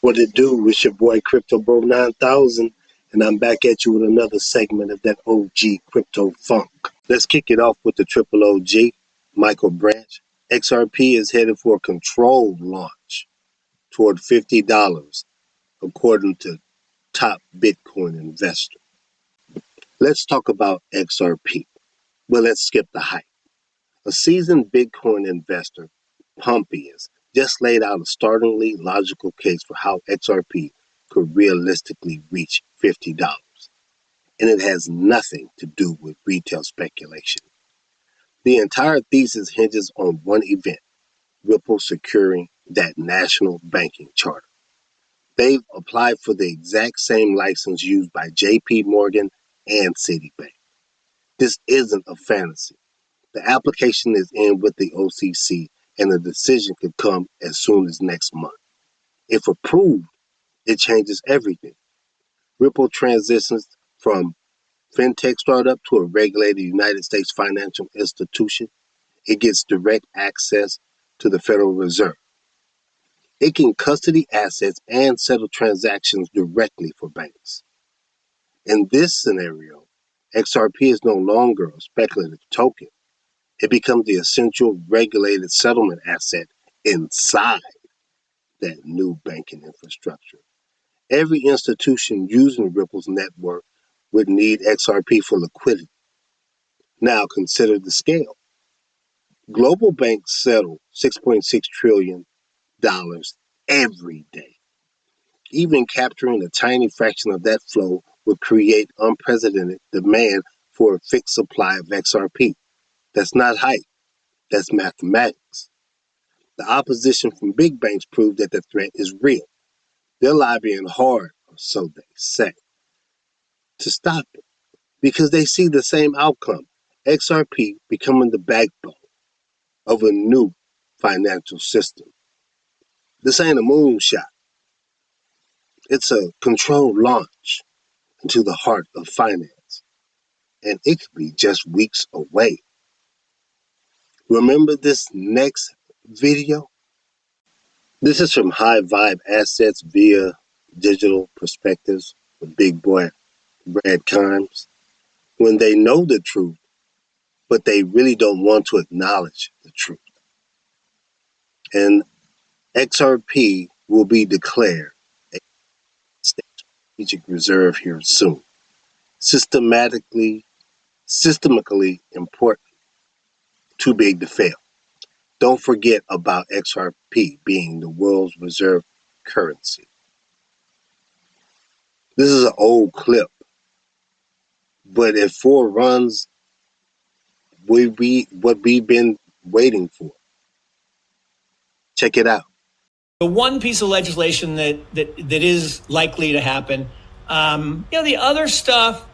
What it do? It's your boy Crypto Bro 9000, and I'm back at you with another segment of that OG crypto funk. Let's kick it off with the triple OG, Michael Branch. XRP is headed for a controlled launch toward $50, according to top Bitcoin investor. Let's talk about XRP. Well, let's skip the hype. A seasoned Bitcoin investor, Pompeius, just laid out a startlingly logical case for how XRP could realistically reach $50. And it has nothing to do with retail speculation. The entire thesis hinges on one event, Ripple securing that national banking charter. They've applied for the exact same license used by JP Morgan and Citibank. This isn't a fantasy. The application is in with the OCC, and the decision could come as soon as next month. If approved, it changes everything. Ripple transitions from fintech startup to a regulated United States financial institution. It gets direct access to the Federal Reserve. It can custody assets and settle transactions directly for banks. In this scenario, XRP is no longer a speculative token. It becomes the essential regulated settlement asset inside that new banking infrastructure. Every institution using Ripple's network would need XRP for liquidity. Now consider the scale. Global banks settle $6.6 trillion every day. Even capturing a tiny fraction of that flow would create unprecedented demand for a fixed supply of XRP. That's not hype. That's mathematics. The opposition from big banks proved that the threat is real. They're lobbying hard, or so they say, to stop it because they see the same outcome, XRP becoming the backbone of a new financial system. This ain't a moonshot. It's a controlled launch into the heart of finance, and it could be just weeks away. Remember this next video? This is from High Vibe Assets via Digital Perspectives with Big Boy Brad Kimes. When they know the truth, but they really don't want to acknowledge the truth. And XRP will be declared a strategic reserve here soon. Systemically important, too big to fail. Don't forget about XRP being the world's reserve currency. This is an old clip, but it foreruns what we've been waiting for. Check it out. The one piece of legislation that is likely to happen, the other stuff,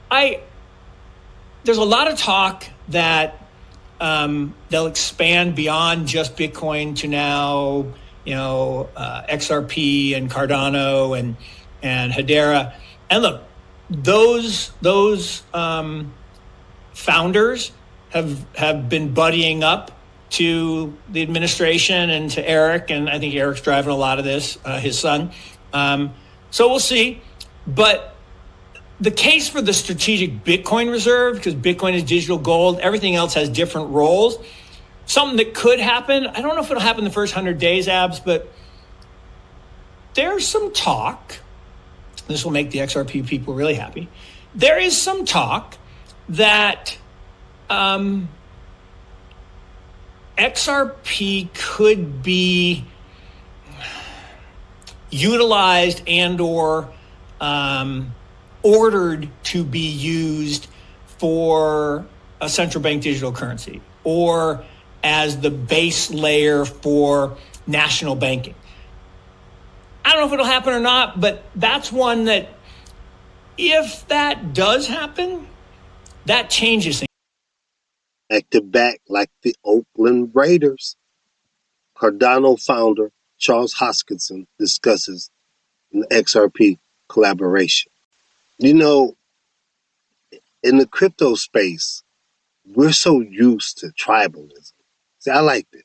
there's a lot of talk that they'll expand beyond just Bitcoin to now, XRP and Cardano and Hedera. And look, those founders have been buddying up to the administration and to Eric, and I think Eric's driving a lot of this, his son. So we'll see. But the case for the strategic Bitcoin reserve, because Bitcoin is digital gold, everything else has different roles. Something that could happen, I don't know if it'll happen the first 100 days, Abs, but there's some talk. This will make the XRP people really happy. There is some talk that XRP could be utilized and or ordered to be used for a central bank digital currency or as the base layer for national banking. I don't know if it'll happen or not, but that's one that if that does happen, that changes things. Back to back like the Oakland Raiders. Cardano founder Charles Hoskinson discusses an XRP collaboration. In the crypto space, we're so used to tribalism. See, I like this.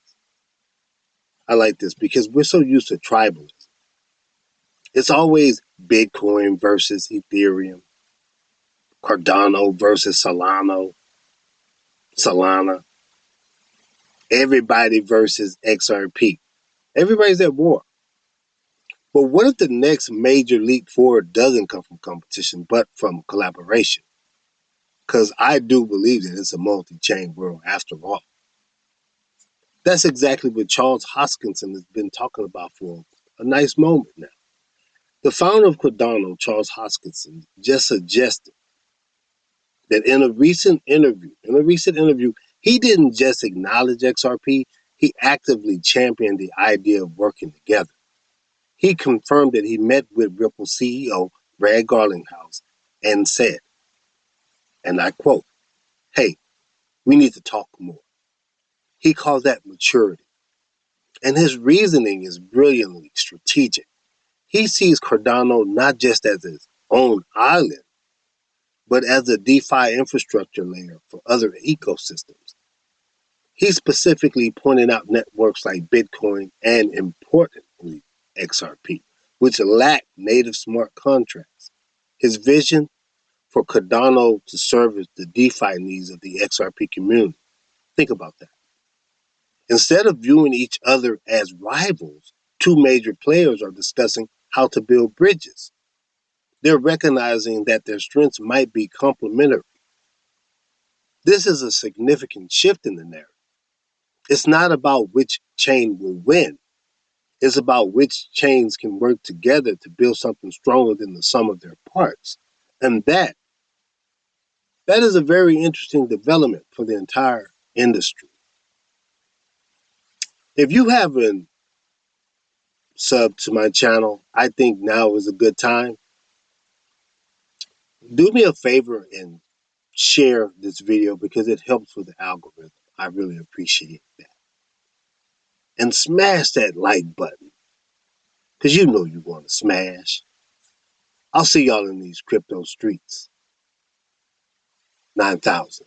because we're so used to tribalism. It's always Bitcoin versus Ethereum, Cardano versus Solana, everybody versus XRP. Everybody's at war. But what if the next major leap forward doesn't come from competition, but from collaboration? Because I do believe that it's a multi-chain world after all. That's exactly what Charles Hoskinson has been talking about for a nice moment now. The founder of Cardano, Charles Hoskinson, just suggested that in a recent interview, he didn't just acknowledge XRP, he actively championed the idea of working together. He confirmed that he met with Ripple CEO Brad Garlinghouse and said, and I quote, "Hey, we need to talk more." He calls that maturity. And his reasoning is brilliantly strategic. He sees Cardano not just as his own island, but as a DeFi infrastructure layer for other ecosystems. He specifically pointed out networks like Bitcoin and, importantly, XRP, which lack native smart contracts. His vision for Cardano to service the DeFi needs of the XRP community. Think about that. Instead of viewing each other as rivals, two major players are discussing how to build bridges. They're recognizing that their strengths might be complementary. This is a significant shift in the narrative. It's not about which chain will win. It's about which chains can work together to build something stronger than the sum of their parts. And that is a very interesting development for the entire industry. If you haven't subbed to my channel, I think now is a good time. Do me a favor and share this video because it helps with the algorithm. I really appreciate that. And smash that like button because you know you want to smash. I'll see y'all in these crypto streets. 9,000.